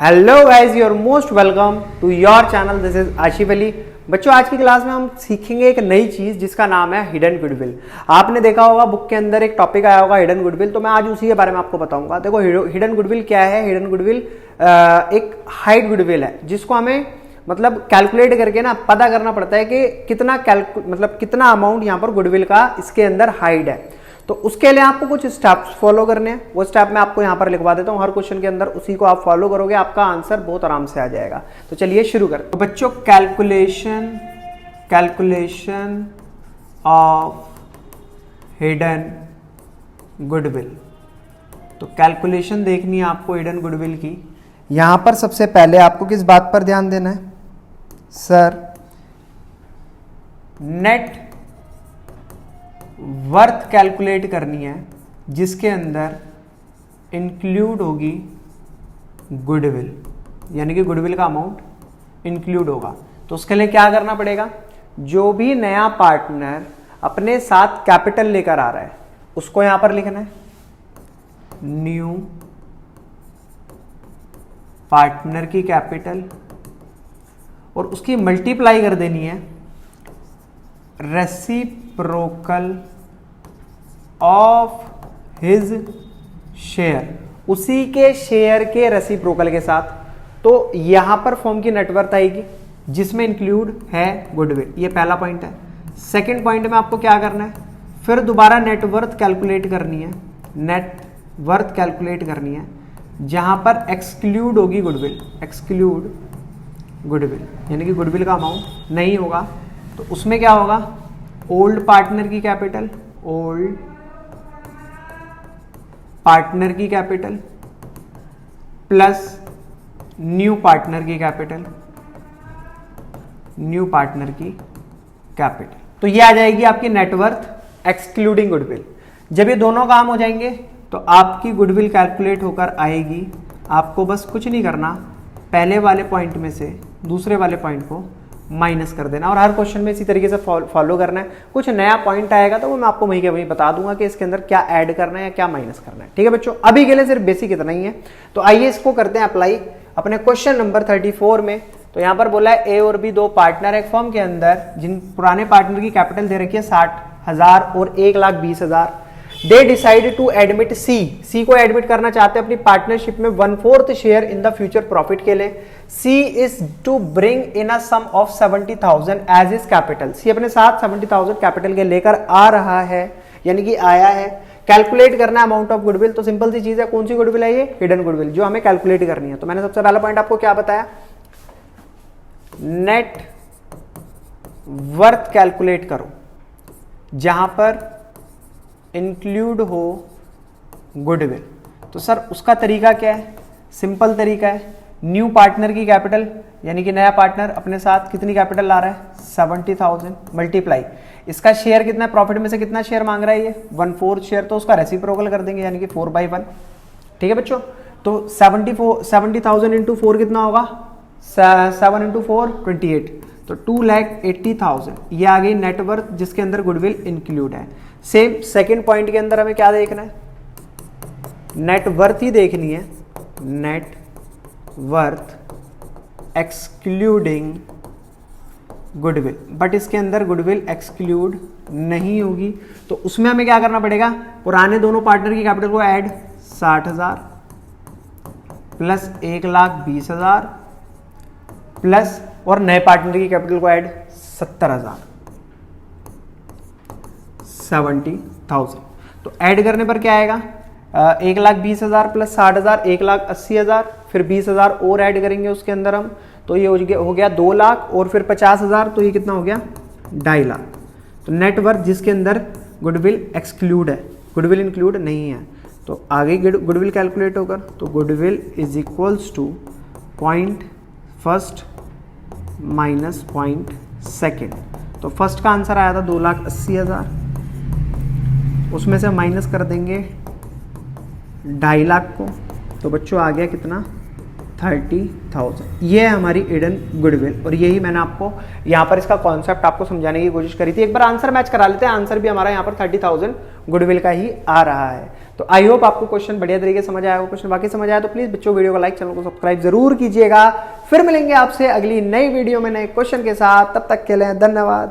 Hello guys, your most welcome to your channel. This is Asif Ali. बच्चों, आज की class में हम सीखेंगे एक नई चीज जिसका नाम है हिडन गुडविल। आपने देखा होगा बुक के अंदर एक टॉपिक आया होगा हिडन गुडविल, तो मैं आज उसी के बारे में आपको बताऊंगा। देखो, हिडन गुडविल क्या है। हिडन गुडविल एक हाइड गुडविल है जिसको हमें मतलब कैलकुलेट करके ना पता करना पड़ता है कि कितना अमाउंट यहाँ पर गुडविल का इसके अंदर हाइड है। तो उसके लिए आपको कुछ स्टेप्स फॉलो करने हैं। वो स्टेप मैं आपको यहाँ पर लिखवा देता हूँ हर क्वेश्चन के अंदर, उसी को आप फॉलो करोगे, आपका आंसर बहुत आराम से आ जाएगा। तो चलिए शुरू करते हैं। तो बच्चों, कैलकुलेशन ऑफ हिडन गुडविल। तो कैलकुलेशन देखनी है आपको हिडन गुडविल की। यहां पर सबसे पहले आपको किस बात पर ध्यान देना है सर? नेट वर्थ कैलकुलेट करनी है जिसके अंदर इंक्लूड होगी गुडविल, यानी कि गुडविल का अमाउंट इंक्लूड होगा। तो उसके लिए क्या करना पड़ेगा? जो भी नया पार्टनर अपने साथ कैपिटल लेकर आ रहा है उसको यहां पर लिखना है न्यू पार्टनर की कैपिटल, और उसकी मल्टीप्लाई कर देनी है रेसिप्रोकल ऑफ हिज शेयर, उसी के शेयर के रेसिप्रोकल के साथ। तो यहां पर फॉर्म की नेटवर्थ आएगी जिसमें इंक्लूड है गुडविल। ये पहला पॉइंट है। सेकंड पॉइंट में आपको क्या करना है? फिर दोबारा नेटवर्थ कैलकुलेट करनी है, नेटवर्थ कैलकुलेट करनी है जहां पर एक्सक्लूड होगी गुडविल, एक्सक्लूड गुडविल यानी कि गुडविल का अमाउंट नहीं होगा। तो उसमें क्या होगा? ओल्ड पार्टनर की कैपिटल, ओल्ड पार्टनर की कैपिटल प्लस न्यू पार्टनर की कैपिटल, न्यू पार्टनर की कैपिटल। तो ये आ जाएगी आपकी नेटवर्थ एक्सक्लूडिंग गुडविल। जब ये दोनों काम हो जाएंगे तो आपकी गुडविल कैलकुलेट होकर आएगी। आपको बस कुछ नहीं करना, पहले वाले पॉइंट में से दूसरे वाले पॉइंट को माइनस कर देना, और हर क्वेश्चन में इसी तरीके से फॉलो करना है। कुछ नया पॉइंट आएगा तो वो मैं आपको वहीं के वहीं बता दूंगा कि इसके अंदर क्या ऐड करना है या क्या माइनस करना है। ठीक है बच्चों, अभी के लिए सिर्फ बेसिक इतना ही है। तो आइए इसको करते हैं अप्लाई अपने क्वेश्चन नंबर 34 में। तो यहां पर बोला है ए और बी दो पार्टनर एक फर्म के अंदर जिन पुराने पार्टनर की कैपिटल दे रखी है 60,000 और 1,20,000। They decide to admit C को एडमिट करना चाहते हैं अपनी पार्टनरशिप में 1/4 share in the future profit के लिए। C is to bring in a sum of 70,000 as is capital. C अपने साथ 70,000 कैपिटल के लेकर आ रहा है, यानी कि आया है। कैलकुलेट करना है अमाउंट ऑफ गुडविल। तो सिंपल सी चीज है, कौन सी गुडविल है? ये हिडन गुडविल जो हमें कैलकुलेट करनी है। तो मैंने सबसे पहला पॉइंट आपको क्या बताया? नेट वर्थ कैलकुलेट करो जहां पर इंक्लूड हो गुडविल। तो सर उसका तरीका क्या है? सिंपल तरीका है, न्यू पार्टनर की कैपिटल यानी कि नया पार्टनर अपने साथ कितनी कैपिटल ला रहा है? 70,000 मल्टीप्लाई इसका शेयर कितना है, प्रॉफिट में से कितना शेयर मांग रहा है ये? 1/4 शेयर। तो उसका रेसिप्रोकल कर देंगे यानी कि 4/1। ठीक है बच्चों, तो 70,000 इंटू 4 कितना होगा? 7 इंटू 4 28। तो 2,80,000 ये आ गई नेटवर्थ जिसके अंदर गुडविल इंक्लूड है। सेम सेकंड पॉइंट के अंदर हमें क्या देखना है? नेटवर्थ ही देखनी है, नेटवर्थ एक्सक्लूडिंग गुडविल। बट इसके अंदर गुडविल एक्सक्लूड नहीं होगी। तो उसमें हमें क्या करना पड़ेगा? पुराने दोनों पार्टनर की कैपिटल को ऐड 60,000 प्लस 1,20,000 प्लस और नए पार्टनर की कैपिटल को ऐड 70,000, 70,000। तो ऐड करने पर क्या आएगा? 1,20,000 प्लस 60,000 1,80,000, फिर 20,000 और ऐड करेंगे उसके अंदर हम, तो ये हो गया 2 लाख, और फिर 50,000, तो ये कितना हो गया? 2.5 लाख। तो नेटवर्थ जिसके अंदर गुडविल एक्सक्लूड है, गुडविल इंक्लूड नहीं है। तो आगे गुडविल कैलकुलेट होकर, तो goodwill is equals two point first minus point second. तो फर्स्ट का आंसर आया था 2,80,000, उसमें से माइनस कर देंगे 2.5 लाख को। तो बच्चों आ गया कितना? 30,000। ये है हमारी हिडन गुडविल, और यही मैंने आपको यहाँ पर इसका कॉन्सेप्ट आपको समझाने की कोशिश करी थी। एक बार आंसर मैच करा लेते हैं। आंसर भी हमारा यहाँ पर 30,000 गुडविल का ही आ रहा है। तो आई होप आपको क्वेश्चन बढ़िया तरीके से समझ आया हो। क्वेश्चन बाकी समझ आया तो प्लीज बच्चों वीडियो को लाइक, चैनल को सब्सक्राइब जरूर कीजिएगा। फिर मिलेंगे आपसे अगली नई वीडियो में नए क्वेश्चन के साथ, तब तक के लिए धन्यवाद।